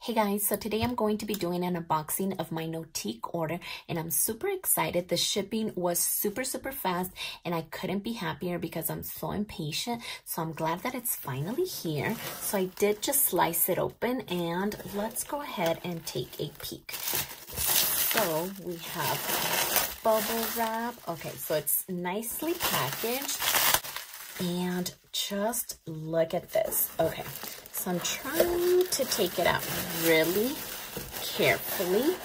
Hey guys, so today I'm going to be doing an unboxing of my Notiq order and I'm super excited. The shipping was super fast and I couldn't be happier because I'm so impatient. So I'm glad that it's finally here. So I did just slice it open and let's go ahead and take a peek. So we have bubble wrap. Okay, so it's nicely packaged and just look at this. Okay. So I'm trying to take it out really carefully,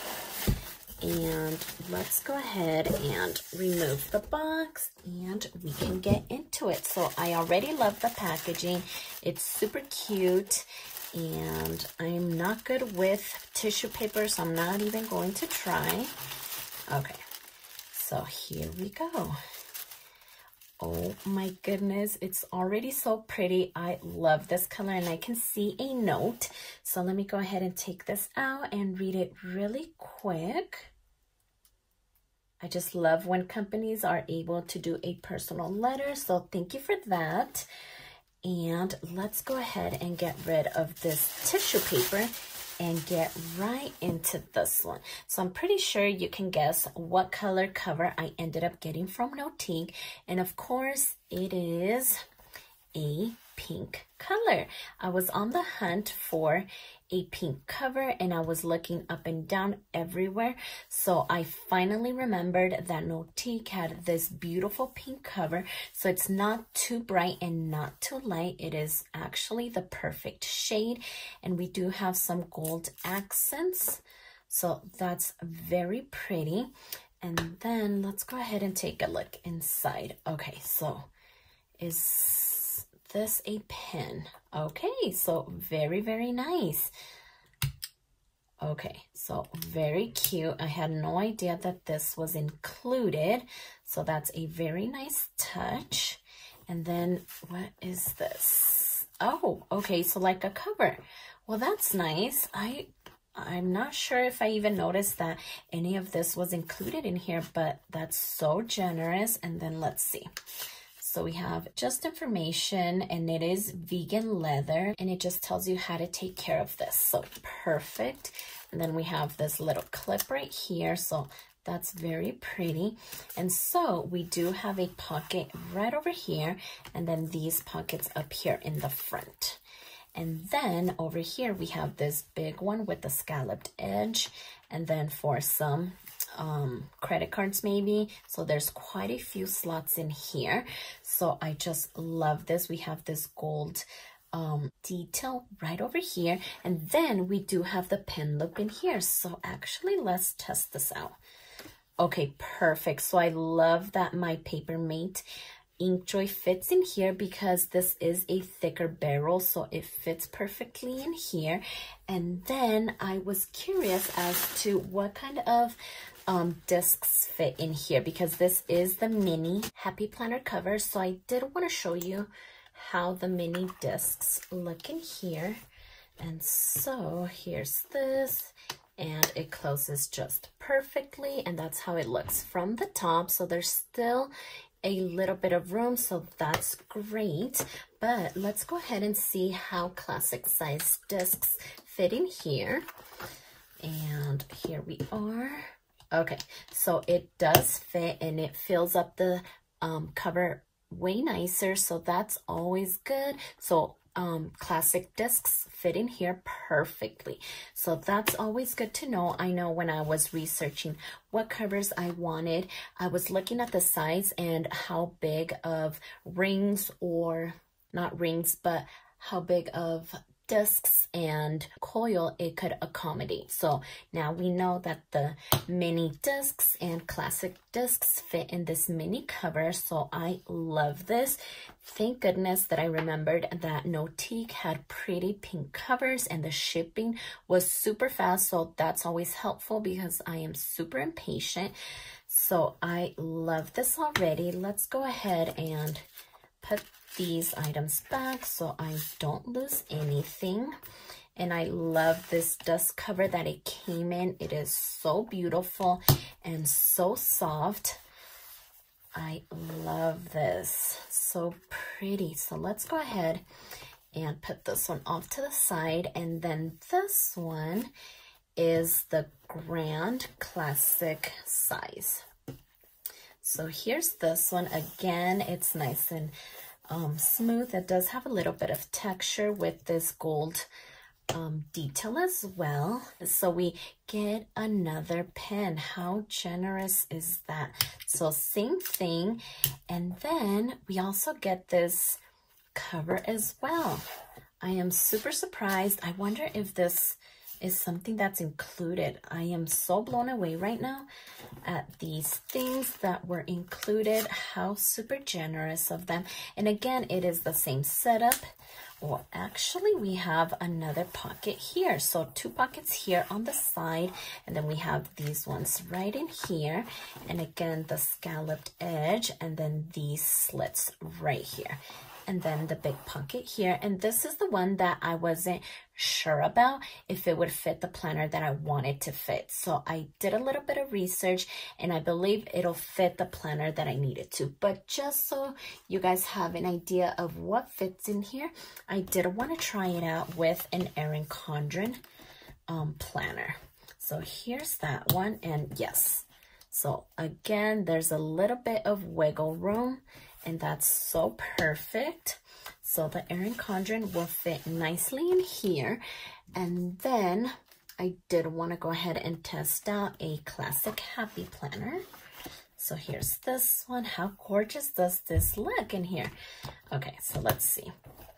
and let's go ahead and remove the box and we can get into it. So I already love the packaging. It's super cute and I'm not good with tissue paper, so I'm not even going to try. Okay, so here we go. Oh my goodness, it's already so pretty. I love this color and I can see a note. So let me go ahead and take this out and read it really quick. I just love when companies are able to do a personal letter. So thank you for that. And let's go ahead and get rid of this tissue paper and get right into this one. So I'm pretty sure you can guess what color cover I ended up getting from Notiq. And of course, it is a pink color. I was on the hunt for a pink cover and I was looking up and down everywhere. So I finally remembered that Notiq had this beautiful pink cover. So it's not too bright and not too light. It is actually the perfect shade. And we do have some gold accents. So that's very pretty. And then let's go ahead and take a look inside. Okay, so is this a pen? Okay, so very nice. Okay, so very cute. I had no idea that this was included. So that's a very nice touch. And then what is this? Oh, okay, so like a cover. Well, that's nice. I'm not sure if I even noticed that any of this was included in here, but that's so generous. And then let's see. So we have just information and it is vegan leather and it just tells you how to take care of this. So perfect. And then we have this little clip right here. So that's very pretty. And so we do have a pocket right over here and then these pockets up here in the front. And then over here we have this big one with the scalloped edge and then for some credit cards maybe. So there's quite a few slots in here. So I just love this. We have this gold detail right over here. And then we do have the pen loop in here. So actually let's test this out. Okay, perfect. So I love that my Papermate Inkjoy fits in here because this is a thicker barrel, so it fits perfectly in here. And then I was curious as to what kind of discs fit in here because this is the mini Happy Planner cover. So I did want to show you how the mini discs look in here. And so here's this. And it closes just perfectly. And that's how it looks from the top. So there's still a little bit of room, so that's great. But let's go ahead and see how classic size discs fit in here. And here we are. Okay, so it does fit and it fills up the cover way nicer, so that's always good. So classic discs fit in here perfectly. So that's always good to know. I know when I was researching what covers I wanted, I was looking at the size and how big of rings, or not rings, but how big of discs and coil it could accommodate. So now we know that the mini discs and classic discs fit in this mini cover. So I love this. Thank goodness that I remembered that Notiq had pretty pink covers and the shipping was super fast. So that's always helpful because I am super impatient. So I love this already. Let's go ahead and put these items back so I don't lose anything. And I love this dust cover that it came in. It is so beautiful and so soft. I love this. So pretty. So let's go ahead and put this one off to the side. And then this one is the Grand Classic size. So here's this one. Again, it's nice and smooth. It does have a little bit of texture with this gold detail as well. So we get another pen. How generous is that? So same thing. And then we also get this cover as well. I am super surprised. I wonder if this is something that's included. I am so blown away right now at these things that were included. How super generous of them. And again, it is the same setup. Well, actually, we have another pocket here. So 2 pockets here on the side, and then we have these ones right in here. And again, the scalloped edge, and then these slits right here. And then the big pocket here. And this is the one that I wasn't sure about if it would fit the planner that I wanted to fit. So I did a little bit of research, and I believe it'll fit the planner that I needed to. But just so you guys have an idea of what fits in here, I did want to try it out with an Erin Condren planner. So here's that one. And yes, so again, there's a little bit of wiggle room, and that's so perfect. So the Erin Condren will fit nicely in here. And then I did want to go ahead and test out a Classic Happy Planner. So here's this one. How gorgeous does this look in here? Okay, so let's see.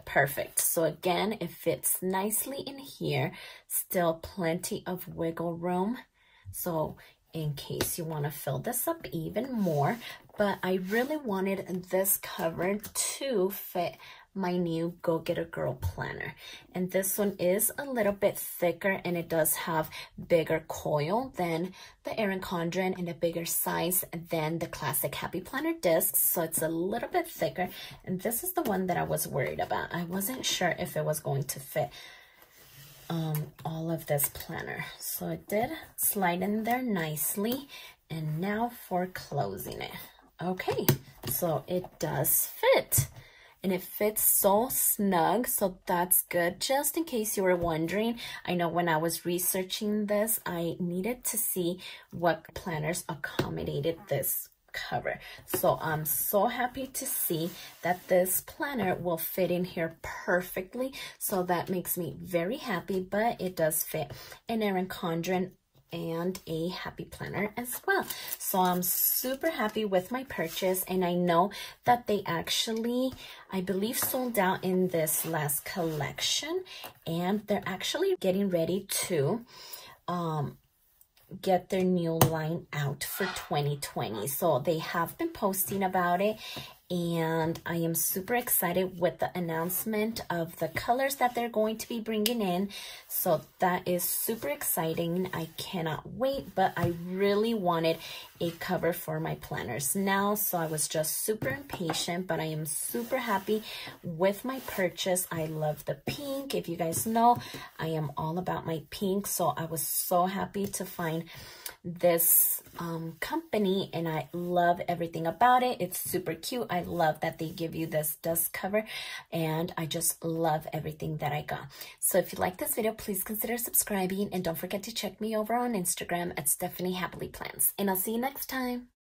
Perfect. So again, it fits nicely in here. Still plenty of wiggle room. So in case you want to fill this up even more, but I really wanted this cover to fit my new Go Get a Girl planner. And this one is a little bit thicker, and it does have bigger coil than the Erin Condren and a bigger size than the Classic Happy Planner discs. So it's a little bit thicker, and this is the one that I was worried about. I wasn't sure if it was going to fit all of this planner. So it did slide in there nicely. And now for closing it. Okay, so it does fit, and it fits so snug, so that's good. Just in case you were wondering, I know when I was researching this, I needed to see what planners accommodated this cover. So I'm so happy to see that this planner will fit in here perfectly. So that makes me very happy, but it does fit an Erin Condren and a happy planner as well. So I'm super happy with my purchase, and I know that they actually, I believe, sold out in this last collection, and they're actually getting ready to get their new line out for 2020. So they have been posting about it, and I am super excited with the announcement of the colors that they're going to be bringing in. So that is super exciting. I cannot wait, but I really wanted a cover for my planners now, so I was just super impatient, but I am super happy with my purchase. I love the pink. If you guys know, I am all about my pink, so I was so happy to find this company, and I love everything about it. It's super cute. I love that they give you this dust cover, and I just love everything that I got. So if you like this video, please consider subscribing, and don't forget to check me over on Instagram at stephanyhappilyplans, and I'll see you next time.